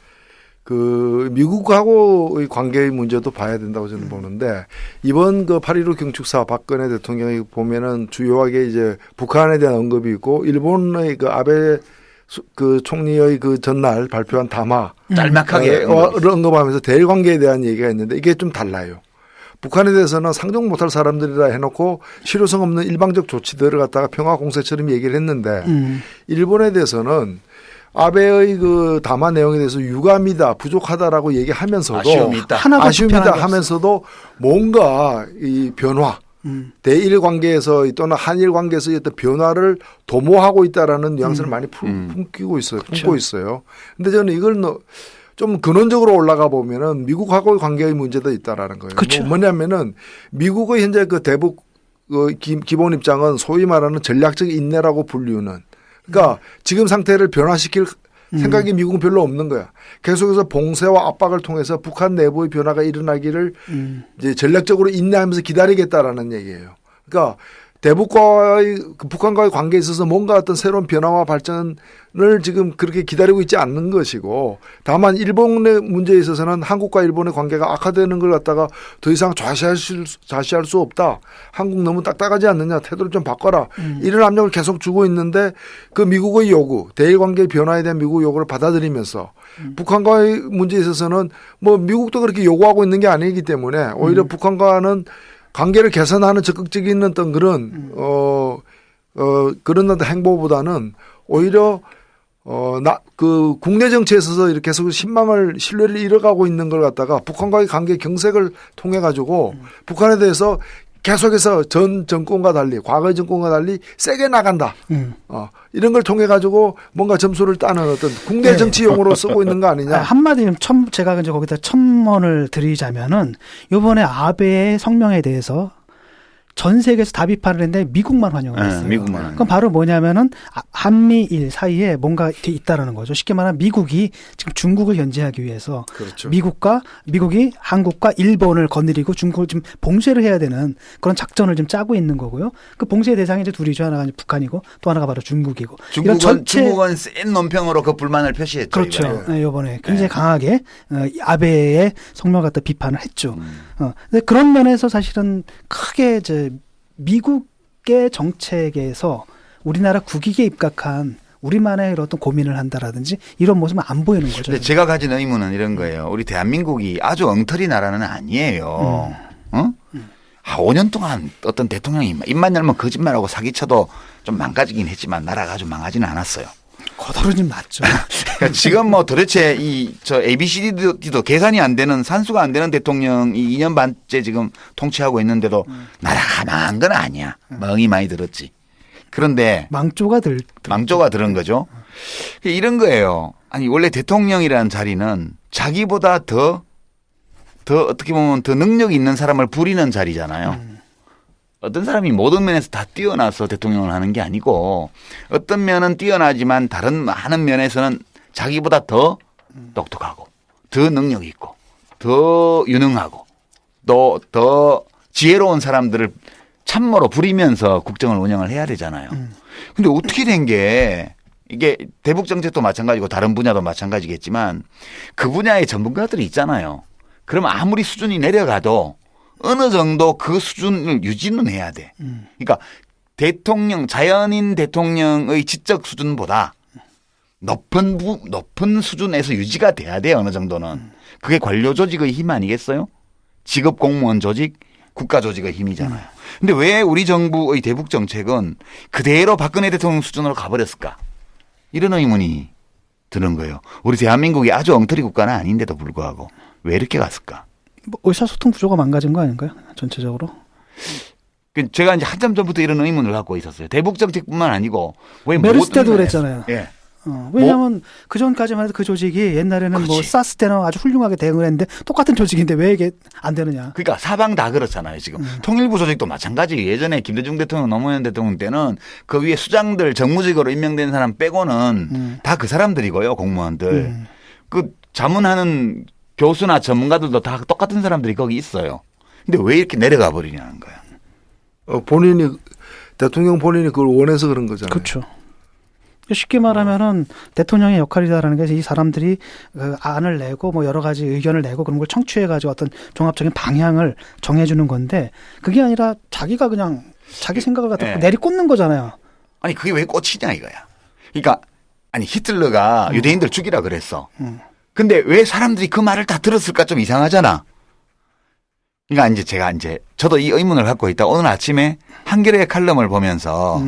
그 미국하고의 관계의 문제도 봐야 된다고 저는 보는데 이번 그 8.15 경축사 박근혜 대통령이 보면은 주요하게 이제 북한에 대한 언급이 있고 일본의 그 아베 그 총리의 그 전날 발표한 담화 짤막하게 언급하면서 대일 관계에 대한 얘기가 있는데 이게 좀 달라요. 북한에 대해서는 상종 못할 사람들이라 해놓고 실효성 없는 일방적 조치들을 갖다가 평화 공세처럼 얘기를 했는데 일본에 대해서는 아베의 그 담화 내용에 대해서 유감이다, 부족하다라고 얘기하면서도 아쉬움이 있다. 아쉬움이다 하면서도 뭔가 이 변화, 대일 관계에서 또는 한일 관계에서의 어떤 변화를 도모하고 있다라는 뉘앙스를 많이 품고 있어요. 품고 있어요. 근데 저는 이걸 좀 근원적으로 올라가 보면은 미국하고의 관계의 문제도 있다라는 거예요. 그렇죠. 뭐냐면은 미국의 현재 그 대북 기본 입장은 소위 말하는 전략적 인내라고 불리우는 그러니까 지금 상태를 변화시킬 생각이 미국은 별로 없는 거야. 계속해서 봉쇄와 압박을 통해서 북한 내부의 변화가 일어나기를 이제 전략적으로 인내하면서 기다리겠다라는 얘기예요. 그러니까 대북과의 북한과의 관계에 있어서 뭔가 어떤 새로운 변화와 발전을 지금 그렇게 기다리고 있지 않는 것이고 다만 일본의 문제에 있어서는 한국과 일본의 관계가 악화되는 걸 갖다가 더 이상 좌시할 수 없다. 한국 너무 딱딱하지 않느냐. 태도를 좀 바꿔라. 이런 압력을 계속 주고 있는데 그 미국의 요구, 대일 관계의 변화에 대한 미국 요구를 받아들이면서 북한과의 문제에 있어서는 뭐 미국도 그렇게 요구하고 있는 게 아니기 때문에 오히려 북한과는 관계를 개선하는 적극적인 어떤 그런 그런 어떤 행보보다는 오히려 그 국내 정치에 있어서 이렇게 계속 신뢰를 잃어가고 있는 걸 갖다가 북한과의 관계 경색을 통해 가지고 북한에 대해서 계속해서 전 정권과 달리 과거의 정권과 달리 세게 나간다. 음. 이런 걸 통해 가지고 뭔가 점수를 따는 어떤 국내 네. 정치용으로 쓰고 있는 거 아니냐. 한마디로 제가 이제 거기다 첨언을 드리자면은 이번에 아베의 성명에 대해서 전 세계에서 다 비판을 했는데 미국만 환영을 네, 했어요. 미국만. 그럼 바로 뭐냐면은 한미일 사이에 뭔가 있다라는 거죠. 쉽게 말하면 미국이 지금 중국을 견제하기 위해서 그렇죠. 미국이 한국과 일본을 거느리고 중국을 좀 봉쇄를 해야 되는 그런 작전을 좀 짜고 있는 거고요. 그 봉쇄 대상이 이제 둘이죠. 하나가 이제 북한이고 또 하나가 바로 중국이고. 이런 중국은 센 논평으로 그 불만을 표시했죠. 그렇죠. 이번에. 네, 이번에 굉장히 강하게 아베의 성명을 갖다 비판을 했죠. 근데 그런 면에서 사실은 크게 이제 미국의 정책에서 우리나라 국익에 입각한 우리만의 어떤 고민을 한다라든지 이런 모습은 안 보이는 거죠. 근데 제가 가진 의문은 이런 거예요. 우리 대한민국이 아주 엉터리 나라는 아니에요. 5년 동안 어떤 대통령이 입만 열면 거짓말하고 사기쳐도 좀 망가지긴 했지만 나라가 아주 망하지는 않았어요. 거덜은 맞죠. 그러니까 지금 뭐 도대체 저 ABCD도 계산이 안 되는 산수가 안 되는 대통령이 2년 반째 지금 통치하고 있는데도 나라가 망한 건 아니야. 멍이 많이 들었지. 그런데 망조가 들은 거죠. 이런 거예요. 아니 원래 대통령이라는 자리는 자기보다 더 어떻게 보면 더 능력이 있는 사람을 부리는 자리잖아요. 어떤 사람이 모든 면에서 다 뛰어나서 대통령을 하는 게 아니고 어떤 면은 뛰어나지만 다른 많은 면에서는 자기보다 더 똑똑하고 더 능력 있고 더 유능하고 또 더 지혜로운 사람들을 참모로 부리면서 국정을 운영을 해야 되잖아요. 근데 어떻게 된 게 이게 대북 정책도 마찬가지고 다른 분야도 마찬가지겠지만 그 분야의 전문가들이 있잖아요. 그러면 아무리 수준이 내려가도 어느 정도 그 수준을 유지는 해야 돼. 그러니까 자연인 대통령의 지적 수준보다 높은 수준에서 유지가 돼야 돼요. 어느 정도는. 그게 관료 조직의 힘 아니겠어요? 직업 공무원 조직, 국가 조직의 힘이잖아요. 근데 왜 우리 정부의 대북 정책은 그대로 박근혜 대통령 수준으로 가버렸을까? 이런 의문이 드는 거예요. 우리 대한민국이 아주 엉터리 국가는 아닌데도 불구하고 왜 이렇게 갔을까? 뭐 의사소통 구조가 망가진 거 아닌가요? 전체적으로. 제가 이제 한참 전부터 이런 의문을 갖고 있었어요. 대북 정책뿐만 아니고 왜 메르스 때도 모든 그랬잖아요. 예. 왜냐하면 그 전까지만 해도 그 조직이 옛날에는 뭐 그렇지. 사스 때는 아주 훌륭하게 대응을 했는데 똑같은 조직인데 왜 이게 안 되느냐. 그러니까 사방 다 그렇잖아요. 지금 통일부 조직도 마찬가지. 예전에 김대중 대통령, 노무현 대통령 때는 그 위에 수장들 정무직으로 임명된 사람 빼고는 다 그 사람들이고요. 공무원들. 그 자문하는 교수나 전문가들도 다 똑같은 사람들이 거기 있어요. 근데 왜 이렇게 내려가 버리냐는 거야. 대통령 본인이 그걸 원해서 그런 거잖아요. 그렇죠. 쉽게 말하면은 대통령의 역할이다라는 게 이 사람들이 그 안을 내고 뭐 여러 가지 의견을 내고 그런 걸 청취해 가지고 어떤 종합적인 방향을 정해주는 건데 그게 아니라 자기가 그냥 자기 생각을 갖다 네. 내리꽂는 거잖아요. 아니 그게 왜 꽂히냐 이거야. 그러니까 아니 히틀러가 유대인들 죽이라 그랬어. 근데 왜 사람들이 그 말을 다 들었을까 좀 이상하잖아. 그러니까 이제 제가 저도 이 의문을 갖고 있다. 오늘 아침에 한겨레 칼럼을 보면서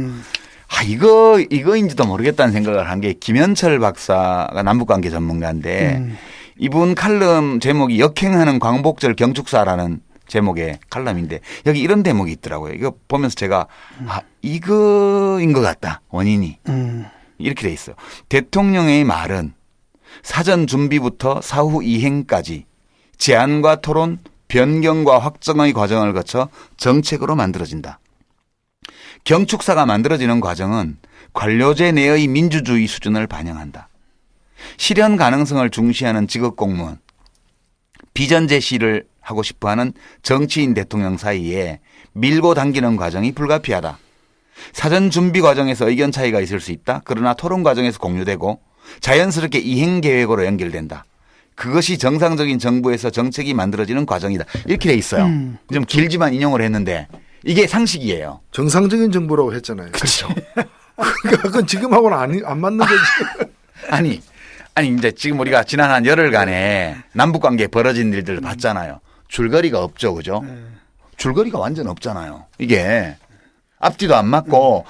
이거인지도 모르겠다는 생각을 한 게 김현철 박사가 남북관계 전문가인데 이분 칼럼 제목이 역행하는 광복절 경축사라는 제목의 칼럼인데 여기 이런 대목이 있더라고요. 이거 보면서 제가 이거인 것 같다. 원인이. 이렇게 돼 있어요. 대통령의 말은 사전 준비부터 사후 이행까지 제안과 토론, 변경과 확정의 과정을 거쳐 정책으로 만들어진다. 경축사가 만들어지는 과정은 관료제 내의 민주주의 수준을 반영한다. 실현 가능성을 중시하는 직업공무원, 비전 제시를 하고 싶어하는 정치인 대통령 사이에 밀고 당기는 과정이 불가피하다. 사전 준비 과정에서 의견 차이가 있을 수 있다. 그러나 토론 과정에서 공유되고 자연스럽게 이행 계획으로 연결된다. 그것이 정상적인 정부에서 정책이 만들어지는 과정이다. 이렇게 돼 있어요. 좀 길지만 인용을 했는데 이게 상식이에요. 정상적인 정부라고 했잖아요. 그렇죠. 그러니까 그건 지금하고는 안 맞는 거지. 아니 이제 지금 우리가 지난 한 열흘간에 남북 관계에 벌어진 일들을 봤잖아요. 줄거리가 없죠, 그죠? 줄거리가 완전 없잖아요. 이게 앞뒤도 안 맞고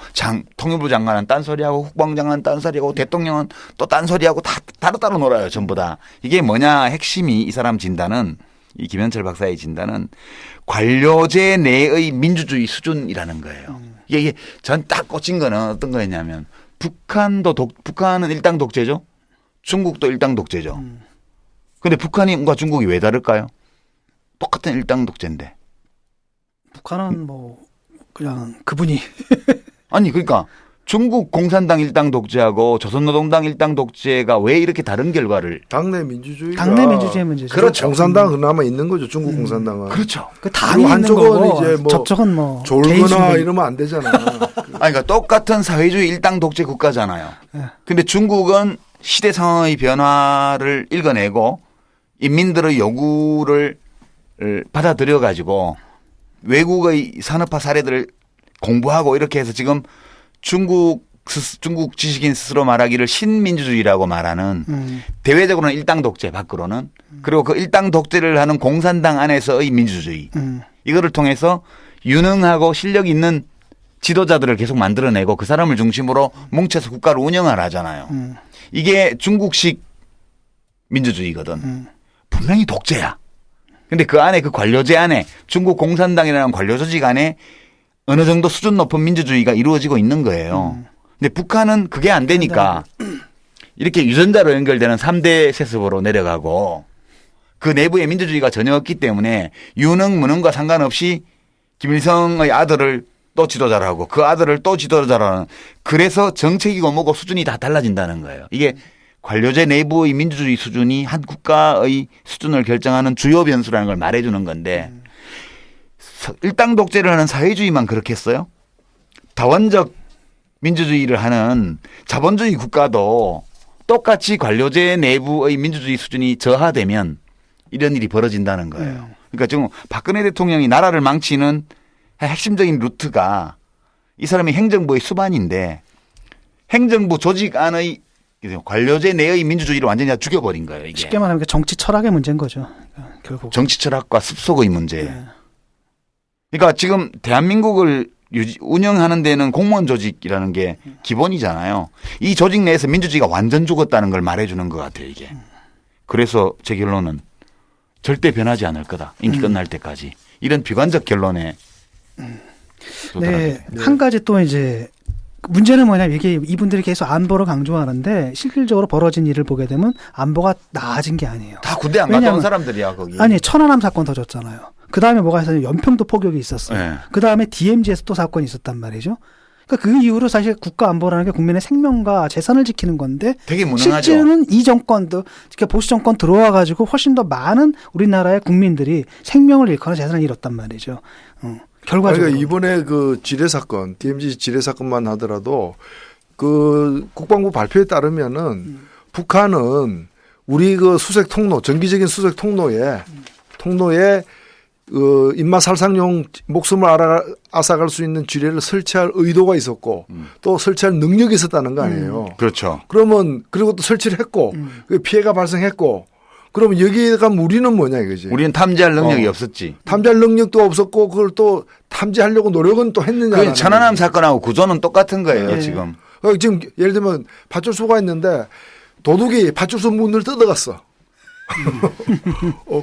통일부 장관은 딴소리하고 국방장관은 딴소리하고 대통령은 또 딴소리하고 다 따로따로 놀아요. 전부 다. 이게 뭐냐 핵심이 이 사람 진단은 이 김현철 박사의 진단은 관료제 내의 민주주의 수준이라는 거예요. 이게 전 딱 꽂힌 거는 어떤 거였냐면 북한은 일당 독재죠. 중국도 일당 독재죠. 근데 북한과 중국이 왜 다를까요? 똑같은 일당 독재인데. 북한은 뭐 그냥 그분이 아니 그러니까 중국 공산당 일당 독재하고 조선노동당 일당 독재가 왜 이렇게 다른 결과를 당내 민주주의가 당내 민주주의 문제죠. 그렇죠. 공산당 그나마 있는 거죠. 중국 공산당은. 그렇죠. 그 당이 있는 한쪽은 거고 이제 뭐 저쪽은 뭐 졸거나 개인주의. 이러면 안 되잖아. 아니 그러니까 똑같은 사회주의 일당 독재 국가잖아요. 근데 중국은 시대 상황의 변화를 읽어내고 인민들의 요구를 받아들여 가지고 외국의 산업화 사례들을 공부하고 이렇게 해서 지금 중국 지식인 스스로 말하기를 신민주주의라고 말하는 대외적으로는 일당 독재 밖으로는 그리고 그 일당 독재를 하는 공산당 안에서의 민주주의 이거를 통해서 유능하고 실력 있는 지도자들을 계속 만들어내고 그 사람을 중심으로 뭉쳐서 국가를 운영을 하잖아요. 이게 중국식 민주주의거든. 분명히 독재야. 근데 그 안에 그 관료제 안에 중국 공산당이라는 관료 조직 안에 어느 정도 수준 높은 민주주의가 이루어지고 있는 거예요. 근데 북한은 그게 안 되니까 이렇게 유전자로 연결되는 3대 세습으로 내려가고 그 내부에 민주주의가 전혀 없기 때문에 유능 무능과 상관없이 김일성의 아들을 또 지도자라고 그 아들을 또 지도자라는 그래서 정책이고 뭐고 수준이 다 달라진다는 거예요. 이게 관료제 내부의 민주주의 수준이 한 국가의 수준을 결정하는 주요 변수라는 걸 말해주는 건데 일당 독재를 하는 사회주의만 그렇겠어요? 다원적 민주주의를 하는 자본주의 국가도 똑같이 관료제 내부의 민주주의 수준이 저하되면 이런 일이 벌어진다는 거예요. 그러니까 지금 박근혜 대통령이 나라를 망치는 핵심적인 루트가 이 사람이 행정부의 수반인데 행정부 조직 안의 관료제 내의 민주주의를 완전히 다 죽여버린 거예요. 이게. 쉽게 말하면 정치 철학의 문제인 거죠. 그러니까 결국. 정치 철학과 습속의 문제예요. 그러니까 지금 대한민국을 운영하는 데는 공무원 조직이라는 게 기본이잖아요. 이 조직 내에서 민주주의가 완전 죽었다는 걸 말해주는 것 같아요. 이게. 그래서 제 결론은 절대 변하지 않을 거다. 임기 끝날 때까지. 이런 비관적 결론에 네. 한 가지 또 이제 문제는 뭐냐면 이게 이분들이 계속 안보를 강조하는데 실질적으로 벌어진 일을 보게 되면 안보가 나아진 게 아니에요. 다 군대 안 갔다 온 사람들이야 거기. 아니 천안함 사건 터졌잖아요. 그 다음에 뭐가 있었냐면 연평도 포격이 있었어요. 네. 그 다음에 DMZ에서 또 사건이 있었단 말이죠. 그러니까 그 이후로 사실 국가 안보라는 게 국민의 생명과 재산을 지키는 건데 되게 무능하죠. 실제로는 이 정권도 그러니까 보수 정권 들어와 가지고 훨씬 더 많은 우리나라의 국민들이 생명을 잃거나 재산을 잃었단 말이죠. 결과적으로. 그러니까 이번에 그 지뢰 사건, DMZ 지뢰 사건만 하더라도 그 국방부 발표에 따르면은 북한은 우리 그 수색 통로, 정기적인 수색 통로에 인마살상용 목숨을 앗아갈 수 있는 지뢰를 설치할 의도가 있었고 또 설치할 능력이 있었다는 거 아니에요. 그렇죠. 그러면 그리고 또 설치를 했고 피해가 발생했고 그러면 여기가 우리는 뭐냐 이거지. 우리는 탐지할 능력이 없었지. 탐지할 능력도 없었고 그걸 또 탐지하려고 노력은 또 했느냐. 그 천안함 사건하고 구조는 똑같은 거예요. 네. 지금. 지금 예를 들면 파출소가 있는데 도둑이 파출소 문을 뜯어갔어.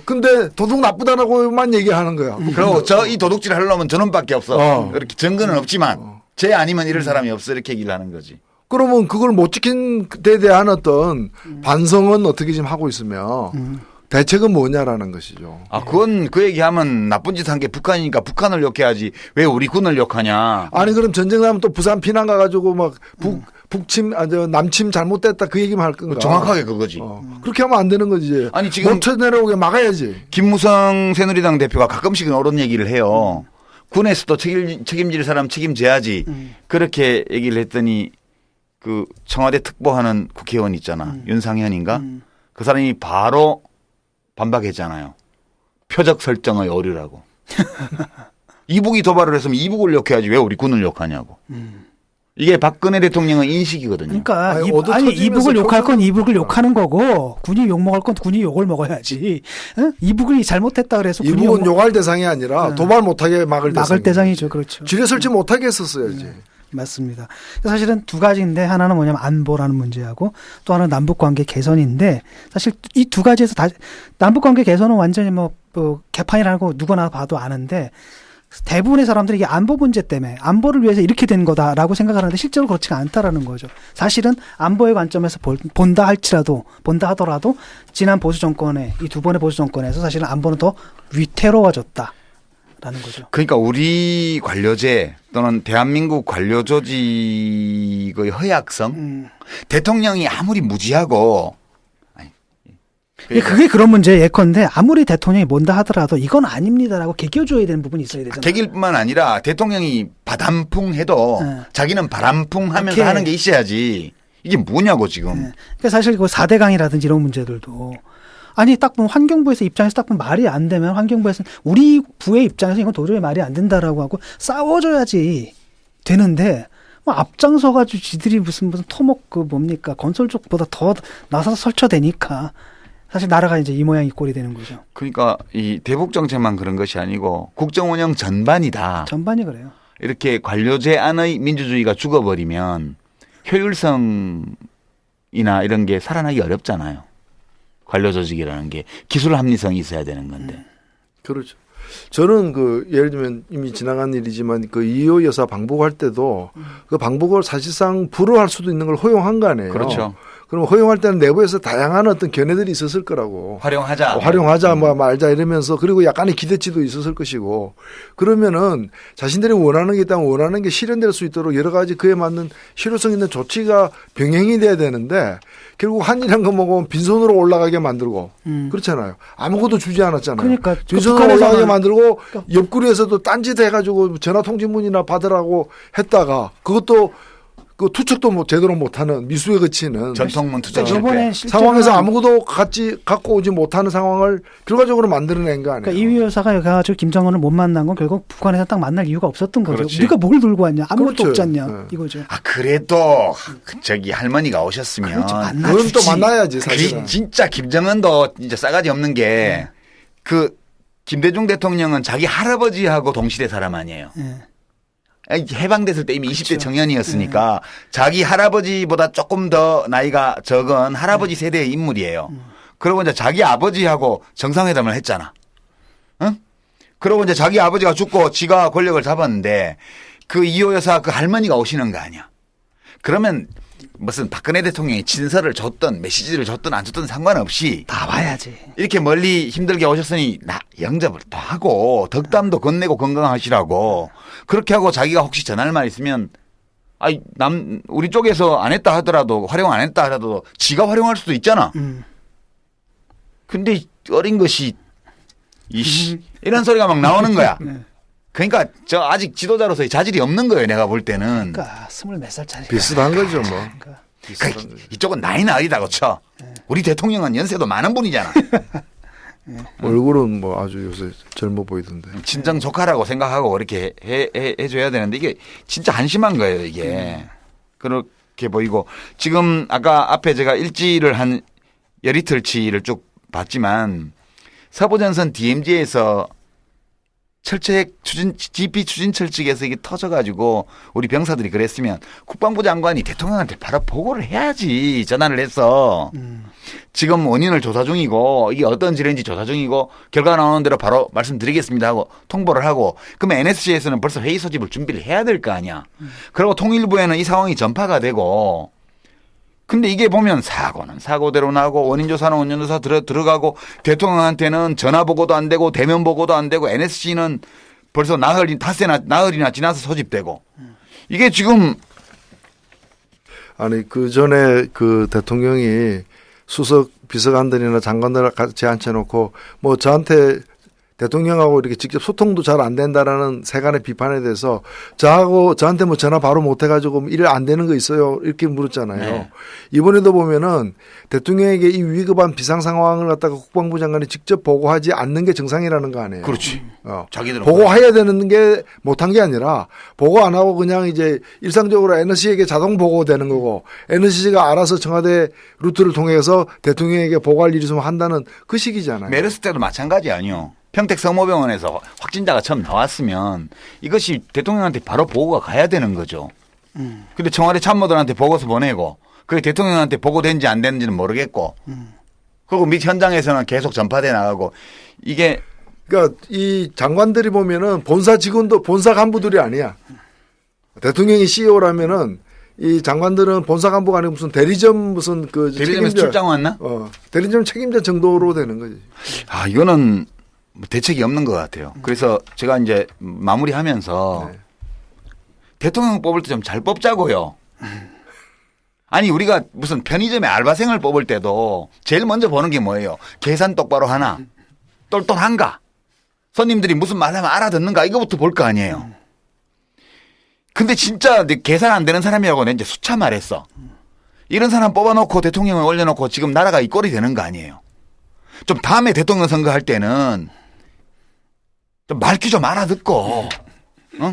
근데 도둑 나쁘다라고만 얘기하는 거야. 그리고 이 도둑질 하려면 저놈밖에 없어. 이렇게 증거는 없지만 쟤 아니면 이럴 사람이 없어 이렇게 얘기를 하는 거지. 그러면 그걸 못 지킨 데 대한 어떤 반성은 어떻게 지금 하고 있으며 대책은 뭐냐라는 것이죠. 아, 그건 그 얘기하면 나쁜 짓 한 게 북한이니까 북한을 욕해야지 왜 우리 군을 욕하냐. 아니 그럼 전쟁 나면 또 부산 피난 가가지고 막 남침 잘못됐다 그 얘기만 할 건가. 정확하게 그거지. 그렇게 하면 안 되는 거지. 아니 지금 못 쳐내려오게 막아야지. 김무성 새누리당 대표가 가끔씩은 옳은 얘기를 해요. 군에서도 책임질 사람 책임져야지. 그렇게 얘기를 했더니 그 청와대 특보하는 국회의원 있잖아. 윤상현인가? 그 사람이 바로 반박했잖아요. 표적 설정의 오류라고. 이북이 도발을 했으면 이북을 욕해야지 왜 우리 군을 욕하냐고. 이게 박근혜 대통령의 인식이거든요. 그러니까 이북을 욕할 건 이북을 욕하는 거고 군이 욕 먹을 건 군이 욕을 먹어야지. 이북이 잘못했다 그래서 이북은 욕할 대상이 아니라 도발 못하게 막을 대상이죠. 그렇죠. 지뢰 설치 못하게 했었어야지. 맞습니다. 사실은 두 가지인데 하나는 뭐냐면 안보라는 문제하고 또 하나는 남북관계 개선인데 사실 이 두 가지에서 다 남북관계 개선은 완전히 뭐 개판이라고 누구나 봐도 아는데 대부분의 사람들이 이게 안보 문제 때문에 안보를 위해서 이렇게 된 거다라고 생각을 하는데 실제로 그렇지가 않다라는 거죠. 사실은 안보의 관점에서 본다 하더라도 지난 보수 정권의 이 두 번의 보수 정권에서 사실은 안보는 더 위태로워졌다라는 거죠. 그러니까 우리 관료제 또는 대한민국 관료 조직의 허약성, 대통령이 아무리 무지하고 그게 그런 문제 예컨대 아무리 대통령이 뭔다 하더라도 이건 아닙니다라고 개겨줘야 되는 부분이 있어야 되잖아요. 개길뿐만 아니라 대통령이 바람풍해도 자기는 바람풍하면서 오케이. 하는 게 있어야지. 이게 뭐냐고 지금. 그러니까 사실 그 4대강이라든지 이런 문제들도 아니 딱 보면 환경부에서 입장에서 딱 보면 말이 안 되면 환경부에서는 우리 부의 입장에서 이건 도저히 말이 안 된다라고 하고 싸워줘야지 되는데 뭐 앞장서가지고 지들이 무슨 토목 그 뭡니까 건설 쪽보다 더 나서서 설쳐대니까 사실 나라가 이제 이 모양 이 꼴이 되는 거죠. 그러니까 이 대북 정책만 그런 것이 아니고 국정 운영 전반이다. 전반이 그래요. 이렇게 관료제 안의 민주주의가 죽어버리면 효율성이나 이런 게 살아나기 어렵잖아요. 관료 조직이라는 게 기술 합리성이 있어야 되는 건데. 그렇죠. 저는 그 예를 들면 이미 지나간 일이지만 그 이호 여사 방북할 때도 그 방북을 사실상 불허할 수도 있는 걸 허용한 거 아니에요. 그렇죠. 그럼 허용할 때는 내부에서 다양한 어떤 견해들이 있었을 거라고. 활용하자 뭐 말자 이러면서 그리고 약간의 기대치도 있었을 것이고 그러면은 자신들이 원하는 게 있다면 원하는 게 실현될 수 있도록 여러 가지 그에 맞는 실효성 있는 조치가 병행이 돼야 되는데 결국 한일한 거 먹으면 빈손으로 올라가게 만들고 그렇잖아요. 아무것도 주지 않았잖아요. 그러니까 빈손으로 올라가게 만들고 옆구리에서도 딴짓 해가지고 전화통지문이나 받으라고 했다가 그것도 그 투척도 뭐 제대로 못하는 미수에 그치는 전통문 투척 실패. 이번에 상황에서 아무것도 갖고 오지 못하는 상황을 결과적으로 만들어낸 거 아니에요. 그러니까 이휘 여사가 여기 가지고 김정은을 못 만난 건 결국 북한에서 딱 만날 이유가 없었던 거죠. 그렇지. 우리가 뭘 들고 왔냐 아무것도 그렇죠. 없지 않냐 네. 이거죠. 아 그래도 저기 할머니가 오셨으면 그렇죠. 그건 또 만나야지 사실은. 진짜 김정은도 진짜 싸가지 없는 게 그 김대중 대통령은 자기 할아버지하고 동시대 사람 아니에요. 해방됐을 때 이미 20대 청년이었으니까 자기 할아버지보다 조금 더 나이가 적은 할아버지 세대의 인물이에요. 그러고 이제 자기 아버지하고 정상회담을 했잖아. 응? 그러고 이제 자기 아버지가 죽고 지가 권력을 잡았는데 그 이호 여사 그 할머니가 오시는 거 아니야. 그러면 무슨 박근혜 대통령이 친서를 줬든 메시지를 줬든 안 줬든 상관없이 다 봐야지. 이렇게 멀리 힘들게 오셨으니 영접을 또 하고 덕담도 건네고 건강하시라고 그렇게 하고 자기가 혹시 전할 말 있으면 아이 우리 쪽에서 안 했다 하더라도 활용 안 했다 하더라도 지가 활용할 수도 있잖아. 근데 어린 것이 이런 소리가 막 나오는 거야. 그러니까 저 아직 지도자로서의 자질이 없는 거예요. 내가 볼 때는. 그러니까 20몇 살짜리. 비슷한 거죠 뭐. 그러니까 이쪽은 나이는 어리다고 쳐. 우리 대통령은 연세도 많은 분이잖아. 얼굴은 뭐 아주 요새 젊어 보이던데. 친정 조카라고 생각하고 이렇게 해줘야 되는데 이게 진짜 한심한 거예요. 이게. 그렇게 보이고 지금 아까 앞에 제가 일지를 한 열이틀치를 쭉 봤지만 서부전선 DMZ에서 철책 GP 추진철 측에서 이게 터져가지고 우리 병사들이 그랬으면 국방부 장관이 대통령한테 바로 보고를 해야지 전화를 해서 지금 원인을 조사 중이고 이게 어떤 질인지 조사 중이고 결과 나오는 대로 바로 말씀드리겠습니다 하고 통보를 하고 그러면 NSC에서는 벌써 회의 소집을 준비를 해야 될 거 아니야. 그리고 통일부에는 이 상황이 전파가 되고 근데 이게 보면 사고는 사고대로 나고 원인조사는 원인조사 들어가고 대통령한테는 전화보고도 안 되고 대면 보고도 안 되고 NSC는 벌써 나흘이나 지나서 소집되고 이게 지금 아니 그 전에 그 대통령이 수석 비서관들이나 장관들을 같이 앉혀놓고 뭐 저한테 대통령하고 이렇게 직접 소통도 잘 안 된다라는 세간의 비판에 대해서 저한테 뭐 전화 바로 못 해가지고 일 안 되는 거 있어요 이렇게 물었잖아요. 네. 이번에도 보면은 대통령에게 이 위급한 비상 상황을 갖다가 국방부 장관이 직접 보고하지 않는 게 정상이라는 거 아니에요. 그렇지. 자기들은 보고해야 되는 게 못한 게 아니라 보고 안 하고 그냥 이제 일상적으로 NSC에게 자동 보고되는 거고 NSC가 알아서 청와대 루트를 통해서 대통령에게 보고할 일이 있으면 한다는 그 식이잖아요. 메르스 때도 마찬가지 아니요. 평택 성모병원에서 확진자가 처음 나왔으면 이것이 대통령한테 바로 보고가 가야 되는 거죠. 근데 청와대 참모들한테 보고서 보내고 그게 대통령한테 보고된지 안 됐는지는 모르겠고 그리고 밑 현장에서는 계속 전파돼 나가고 이게 그러니까 이 장관들이 보면은 본사 직원도 본사 간부들이 아니야. 대통령이 CEO라면은 이 장관들은 본사 간부가 아니고 무슨 대리점 무슨 그 대리점에서 책임자, 출장 왔나? 대리점 책임자 정도로 되는 거지. 아 이거는 뭐 대책이 없는 것 같아요. 그래서 제가 이제 마무리하면서 네. 대통령 뽑을 때 좀 잘 뽑자고요. 아니 우리가 무슨 편의점에 알바생을 뽑을 때도 제일 먼저 보는 게 뭐예요? 계산 똑바로 하나? 똘똘한가? 손님들이 무슨 말 하면 알아듣는가? 이거부터 볼 거 아니에요. 근데 진짜 계산 안 되는 사람이라고 내가 이제 수차 말했어. 이런 사람 뽑아놓고 대통령을 올려놓고 지금 나라가 이 꼴이 되는 거 아니에요. 좀 다음에 대통령 선거할 때는 좀 말귀 좀 알아듣고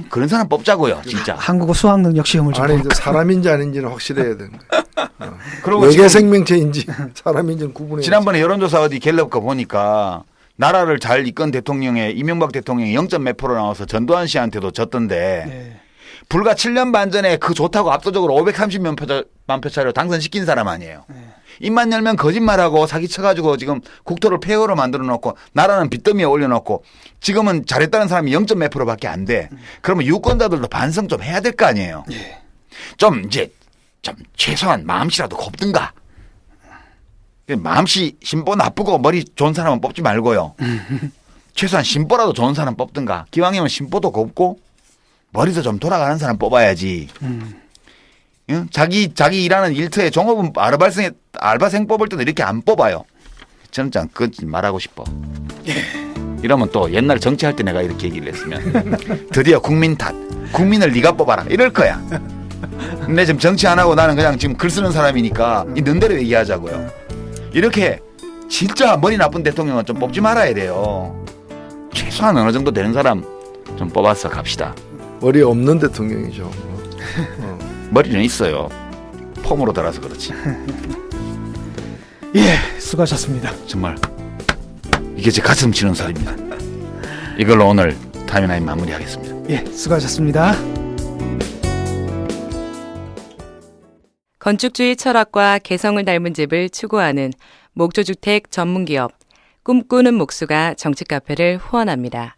그런 사람 뽑자고요. 진짜. 한국어 수학 능력 시험을 좀 아니 볼까? 이제 사람인지 아닌지는 확실해야 되는 거야. 그리고 외계 지금 생명체인지 사람인지는 구분해. 지난번에 여론조사 어디 갤럽 거 보니까 나라를 잘 이끈 대통령의 이명박 대통령이 0점 몇 프로 나와서 전두환 씨한테도 졌던데 네. 불과 7년 반 전에 그 좋다고 압도적으로 530만 표 차이로 당선시킨 사람 아니에요. 입만 열면 거짓말하고 사기쳐가지고 지금 국토를 폐허로 만들어 놓고 나라는 빚더미에 올려놓고 지금은 잘했다는 사람이 0점 몇 프로밖에 안 돼. 그러면 유권자들도 반성 좀 해야 될 거 아니에요. 좀 이제 좀 최소한 마음씨라도 곱든가. 마음씨 심보 나쁘고 머리 좋은 사람은 뽑지 말고요. 최소한 심보라도 좋은 사람 뽑든가. 기왕이면 심보도 곱고 머리도 좀 돌아가는 사람 뽑아야지. 응? 자기 일하는 일터에 종업은 알바생 뽑을 때도 이렇게 안 뽑아요. 저는 참 그건 말하고 싶어. 이러면 또 옛날 정치할 때 내가 이렇게 얘기를 했으면 드디어 국민 탓. 국민을 네가 뽑아라. 이럴 거야. 근데 지금 정치 안 하고 나는 그냥 지금 글 쓰는 사람이니까 있는 대로 얘기하자고요. 이렇게 진짜 머리 나쁜 대통령은 좀 뽑지 말아야 돼요. 최소한 어느 정도 되는 사람 좀 뽑아서 갑시다. 머리 없는 대통령이죠. 머리는 있어요. 폼으로 달아서 그렇지. 예, 수고하셨습니다. 정말 이게 제 가슴 치는 소리입니다. 이걸로 오늘 타임라인 마무리하겠습니다. 예, 수고하셨습니다. 건축주의 철학과 개성을 닮은 집을 추구하는 목조주택 전문기업 꿈꾸는 목수가 정치 카페를 후원합니다.